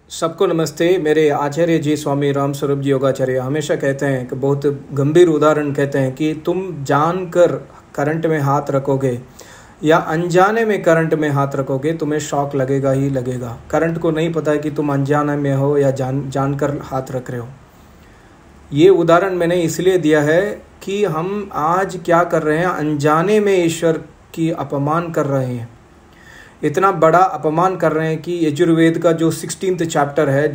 सबको नमस्ते। मेरे आचार्य जी स्वामी राम स्वरूप जी योगाचार्य हमेशा कहते हैं कि बहुत गंभीर उदाहरण कहते हैं कि तुम जानकर करंट में हाथ रखोगे या अनजाने में करंट में हाथ रखोगे, तुम्हें शॉक लगेगा ही लगेगा। करंट को नहीं पता है कि तुम अनजाने में हो या जानकर हाथ रख रहे हो। ये उदाहरण मैंने इसलिए दिया है कि हम आज क्या कर रहे हैं, अनजाने में ईश्वर की अपमान कर रहे हैं। इतना बड़ा अपमान कर रहे हैं कि यजुर्वेद का जो 16th चैप्टर है,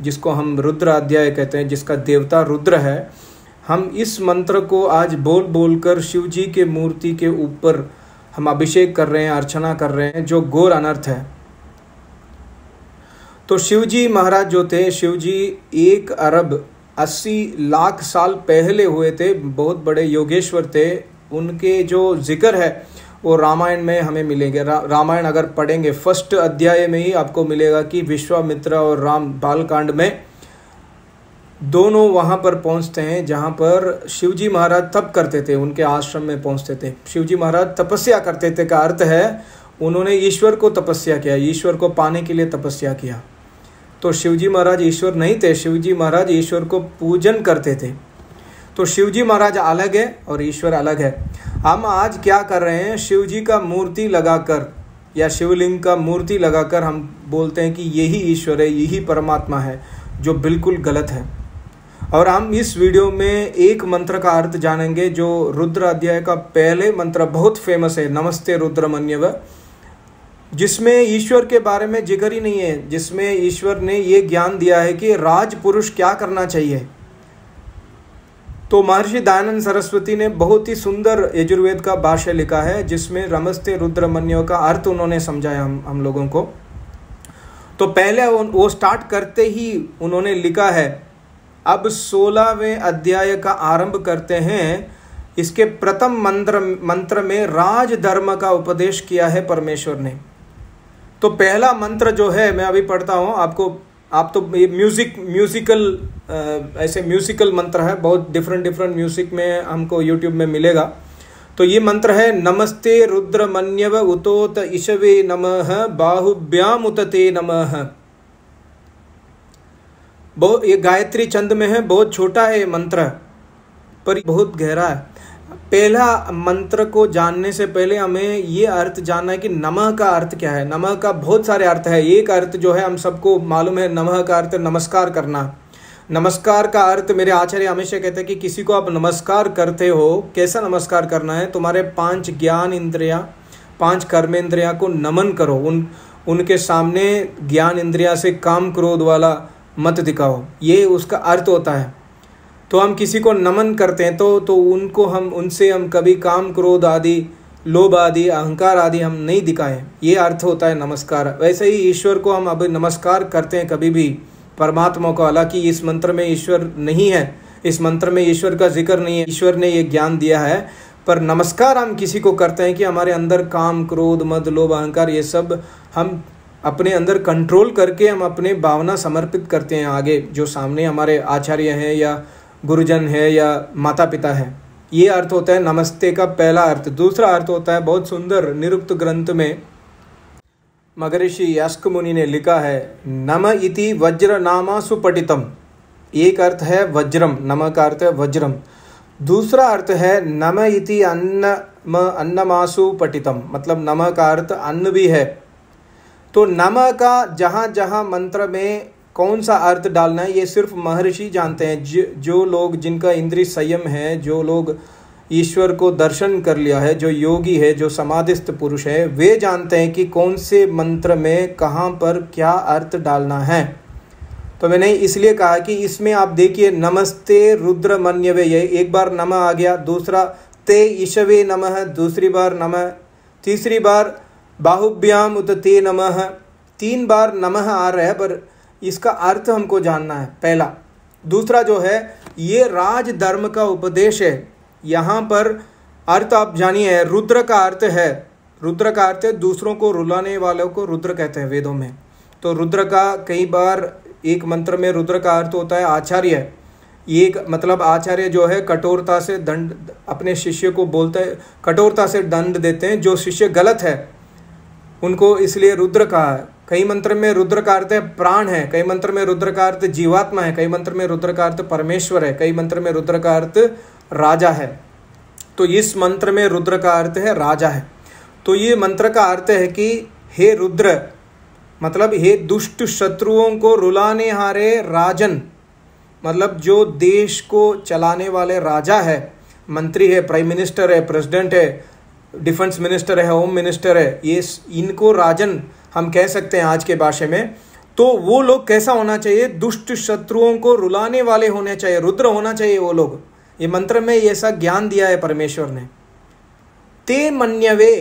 जिसको हम रुद्र अध्याय कहते हैं, जिसका देवता रुद्र है, हम इस मंत्र को आज बोल बोल कर शिव जी के मूर्ति के ऊपर हम अभिषेक कर रहे हैं, अर्चना कर रहे हैं, जो घोर अनर्थ है। तो शिव जी महाराज जो थे, शिव जी 1 अरब 80 लाख साल पहले हुए थे, बहुत बड़े योगेश्वर थे। उनके जो जिक्र है वो रामायण में हमें मिलेंगे। रामायण अगर पढ़ेंगे फर्स्ट अध्याय में ही आपको मिलेगा कि विश्वामित्र और राम बालकांड में दोनों वहाँ पर पहुँचते हैं जहाँ पर शिवजी महाराज तप करते थे, उनके आश्रम में पहुँचते थे। शिवजी महाराज तपस्या करते थे का अर्थ है उन्होंने ईश्वर को तपस्या किया, ईश्वर को पाने के लिए तपस्या किया। तो शिवजी महाराज ईश्वर नहीं थे, शिवजी महाराज ईश्वर को पूजन करते थे। तो शिवजी महाराज अलग है और ईश्वर अलग है। हम आज क्या कर रहे हैं, शिवजी का मूर्ति लगाकर या शिवलिंग का मूर्ति लगाकर हम बोलते हैं कि यही ईश्वर है, यही परमात्मा है, जो बिल्कुल गलत है। और हम इस वीडियो में एक मंत्र का अर्थ जानेंगे जो रुद्र अध्याय का पहले मंत्र बहुत फेमस है, नमस्ते रुद्रमन्यव, जिसमें ईश्वर के बारे में जिक्र ही नहीं है, जिसमें ईश्वर ने ये ज्ञान दिया है कि राजपुरुष क्या करना चाहिए। तो महर्षि दयानंद सरस्वती ने बहुत ही सुंदर यजुर्वेद का भाष्य लिखा है, जिसमें नमस्ते रुद्रमन्यव का अर्थ उन्होंने समझाया हम लोगों को। तो पहले वो स्टार्ट करते ही उन्होंने लिखा है, अब 16वें अध्याय का आरंभ करते हैं। इसके प्रथम मंत्र में राजधर्म का उपदेश किया है परमेश्वर ने। तो पहला मंत्र जो है मैं अभी पढ़ता हूँ आपको। आप तो ये म्यूजिकल ऐसे म्यूजिकल मंत्र है, बहुत डिफरेंट म्यूजिक में हमको यूट्यूब में मिलेगा। तो ये मंत्र है, नमस्ते रुद्रमन्यव उतोत ईशवे नमः बाहुभ्याम उतते नमः। बहुत ये गायत्री छंद में है, बहुत छोटा है ये मंत्र पर बहुत गहरा है। पहला मंत्र को जानने से पहले हमें ये अर्थ जानना है कि नमः का अर्थ क्या है। नमः का बहुत सारे अर्थ है। एक अर्थ जो है हम सबको मालूम है, नमः का अर्थ नमस्कार करना। नमस्कार का अर्थ मेरे आचार्य हमेशा कहते हैं कि किसी को आप नमस्कार करते हो, कैसा नमस्कार करना है, तुम्हारे 5 ज्ञान इंद्रियां, 5 कर्मेंद्रियां को नमन करो। उनके सामने ज्ञान इंद्रिया से काम क्रोध वाला मत दिखाओ, ये उसका अर्थ होता है। तो हम किसी को नमन करते हैं तो उनसे हम कभी काम क्रोध आदि, लोभ आदि, अहंकार आदि हम नहीं दिखाएं, ये अर्थ होता है नमस्कार। वैसे ही ईश्वर को हम अब नमस्कार करते हैं कभी भी, परमात्मा को। हालांकि इस मंत्र में ईश्वर नहीं है, इस मंत्र में ईश्वर का जिक्र नहीं है, ईश्वर ने ये ज्ञान दिया है, पर नमस्कार हम किसी को करते हैं कि हमारे अंदर काम क्रोध मद लोभ अहंकार ये सब हम अपने अंदर कंट्रोल करके हम अपने भावना समर्पित करते हैं आगे, जो सामने हमारे आचार्य हैं या गुरुजन है या माता पिता है। ये अर्थ होता है नमस्ते का पहला अर्थ। दूसरा अर्थ होता है बहुत सुंदर, निरुक्त ग्रंथ में महर्षि यास्क मुनि ने लिखा है, नम इति वज्र नामा सुपटितम। एक अर्थ है वज्रम, नम का अर्थ है वज्रम। दूसरा अर्थ है नम इति अन्नमासु पटितम, मतलब नम का अर्थ अन्न भी है। तो नम का जहाँ जहाँ मंत्र में कौन सा अर्थ डालना है ये सिर्फ महर्षि जानते हैं। जो लोग जिनका इंद्रिय संयम है, जो लोग ईश्वर को दर्शन कर लिया है, जो योगी है, जो समाधिस्थ पुरुष है, वे जानते हैं कि कौन से मंत्र में कहाँ पर क्या अर्थ डालना है। तो मैंने इसलिए कहा कि इसमें आप देखिए, नमस्ते रुद्रमन्यवे, ये एक बार नमः आ गया, दूसरा ते ईशवे नमः, दूसरी बार नमः, तीसरी बार बाहुभ्याम उत ते नमः, 3 बार नमः आ रहा है, पर इसका अर्थ हमको जानना है पहला। दूसरा जो है ये राजधर्म का उपदेश है। यहाँ पर अर्थ आप जानिए, रुद्र का अर्थ है, रुद्र का अर्थ है दूसरों को रुलाने वालों को रुद्र कहते हैं वेदों में। तो रुद्र का कई बार एक मंत्र में रुद्र का अर्थ होता है आचार्य। एक मतलब आचार्य जो है कठोरता से दंड अपने शिष्य को बोलते हैं, कठोरता से दंड देते हैं जो शिष्य गलत है उनको, इसलिए रुद्र कई मंत्र में रुद्र का अर्थ प्राण है, कई मंत्र में रुद्र का अर्थ जीवात्मा है, कई मंत्र में रुद्र का अर्थ परमेश्वर है, कई मंत्र में रुद्र का अर्थ राजा है। तो इस मंत्र में रुद्र का अर्थ है राजा है। तो ये मंत्र का अर्थ है कि हे रुद्र, मतलब हे दुष्ट शत्रुओं को रुलाने हारे राजन, मतलब जो देश को चलाने वाले राजा है, मंत्री है, प्राइम मिनिस्टर है, प्रेसिडेंट है, डिफेंस मिनिस्टर है, होम मिनिस्टर है, ये इनको राजन हम कह सकते हैं आज के भाषा में। तो वो लोग कैसा होना चाहिए? दुष्ट शत्रुओं को रुलाने वाले होने चाहिए, रुद्र होना चाहिए वो लोग। ये मंत्र में ऐसा ज्ञान दिया है परमेश्वर ने। ते मन्यवे,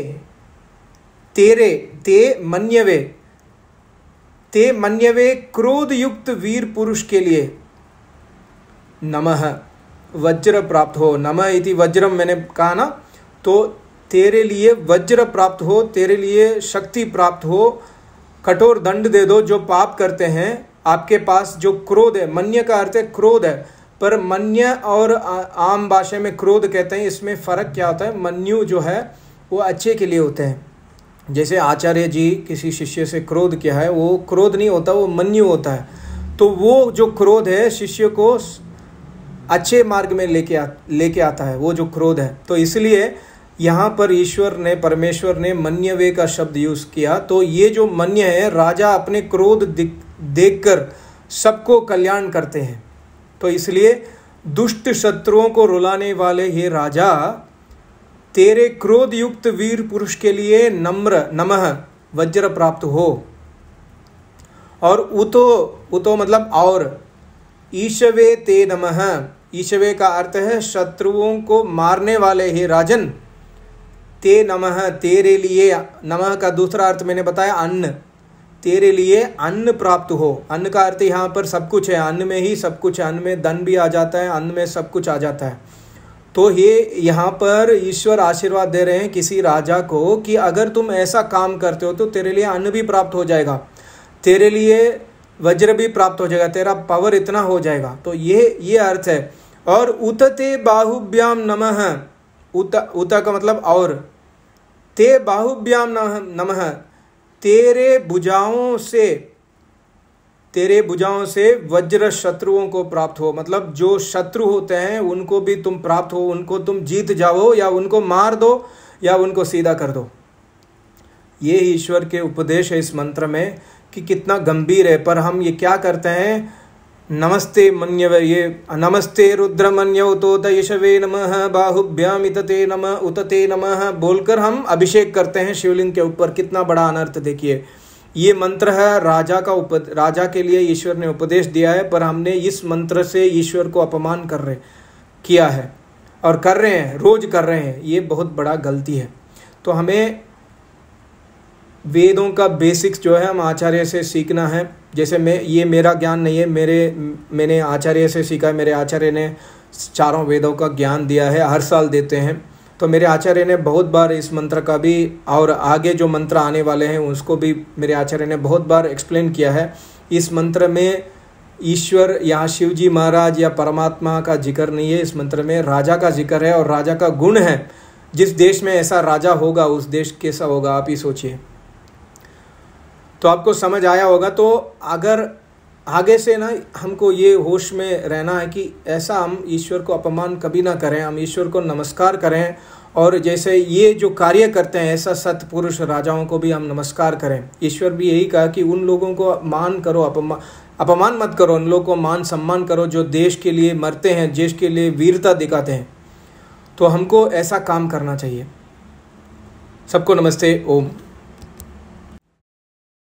तेरे, ते मन्यवे, ते मन्यवे क्रोध युक्त वीर पुरुष के लिए नमः, वज्र प्राप्त हो। नमः इति वज्रम मैंने कहा ना, तो तेरे लिए वज्र प्राप्त हो, तेरे लिए शक्ति प्राप्त हो, कठोर दंड दे दो जो पाप करते हैं। आपके पास जो क्रोध है, मन्य का अर्थ है क्रोध है, पर मन्य और आम भाषा में क्रोध कहते हैं, इसमें फ़र्क क्या होता है? मन्यु जो है वो अच्छे के लिए होते हैं। जैसे आचार्य जी किसी शिष्य से क्रोध किया है, वो क्रोध नहीं होता, वो मन्यु होता है। तो वो जो क्रोध है शिष्य को अच्छे मार्ग में लेके आता है, वो जो क्रोध है। तो इसलिए यहाँ पर ईश्वर ने, परमेश्वर ने मन्यवे का शब्द यूज़ किया। तो ये जो मन्य है, राजा अपने क्रोध देखकर सबको कल्याण करते हैं। तो इसलिए दुष्ट शत्रुओं को रुलाने वाले ये राजा, तेरे क्रोध युक्त वीर पुरुष के लिए नम्र, नमः, वज्र प्राप्त हो। और उतो मतलब और, ईशवे ते नमः, ईशवे का अर्थ है शत्रुओं को मारने वाले हे राजन, ते नमः, तेरे लिए। नमः का दूसरा अर्थ मैंने बताया अन्न, तेरे लिए अन्न प्राप्त हो। अन्न का अर्थ यहाँ पर सब कुछ है, अन्न में ही सब कुछ है, अन्न में धन भी आ जाता है, अन्न में सब कुछ आ जाता है। तो ये यहाँ पर ईश्वर आशीर्वाद दे रहे हैं किसी राजा को कि अगर तुम ऐसा काम करते हो तो तेरे लिए अन्न भी प्राप्त हो जाएगा, तेरे लिए वज्र भी प्राप्त हो जाएगा, तेरा पावर इतना हो जाएगा। तो ये अर्थ है। और उतते बाहुभ्याम नमः, उत का मतलब और, ते बाहुभ्याम नमः, तेरे भुजाओं से वज्र शत्रुओं को प्राप्त हो। मतलब जो शत्रु होते हैं उनको भी तुम प्राप्त हो, उनको तुम जीत जाओ, या उनको मार दो या उनको सीधा कर दो। ये ईश्वर के उपदेश है इस मंत्र में कि कितना गंभीर है। पर हम ये क्या करते हैं? नमस्ते मन्यव, ये नमस्ते रुद्र मन्यव तो यशवे नमः बाहुभ्याम इतते नमः उतते नमः बोलकर हम अभिषेक करते हैं शिवलिंग के ऊपर। कितना बड़ा अनर्थ देखिए। ये मंत्र है राजा के लिए ईश्वर ने उपदेश दिया है, पर हमने इस मंत्र से ईश्वर को अपमान किया है और कर रहे हैं, रोज कर रहे हैं। ये बहुत बड़ा गलती है। तो हमें वेदों का बेसिक्स जो है हम आचार्य से सीखना है। जैसे ये मेरा ज्ञान नहीं है, मैंने आचार्य से सीखा। मेरे आचार्य ने चारों वेदों का ज्ञान दिया है, हर साल देते हैं। तो मेरे आचार्य ने बहुत बार इस मंत्र का भी और आगे जो मंत्र आने वाले हैं उसको भी मेरे आचार्य ने बहुत बार एक्सप्लेन किया है। इस मंत्र में ईश्वर, यहाँ शिव जी महाराज या परमात्मा का जिक्र नहीं है, इस मंत्र में राजा का जिक्र है और राजा का गुण है। जिस देश में ऐसा राजा होगा उस देश कैसा होगा, आप ही सोचिए। तो आपको समझ आया होगा। तो अगर आगे से ना हमको ये होश में रहना है कि ऐसा हम ईश्वर को अपमान कभी ना करें, हम ईश्वर को नमस्कार करें। और जैसे ये जो कार्य करते हैं ऐसा सत्पुरुष राजाओं को भी हम नमस्कार करें। ईश्वर भी यही कहा कि उन लोगों को मान करो, अपमान मत करो, उन लोगों को मान सम्मान करो जो देश के लिए मरते हैं, देश के लिए वीरता दिखाते हैं। तो हमको ऐसा काम करना चाहिए। सबको नमस्ते, ओम।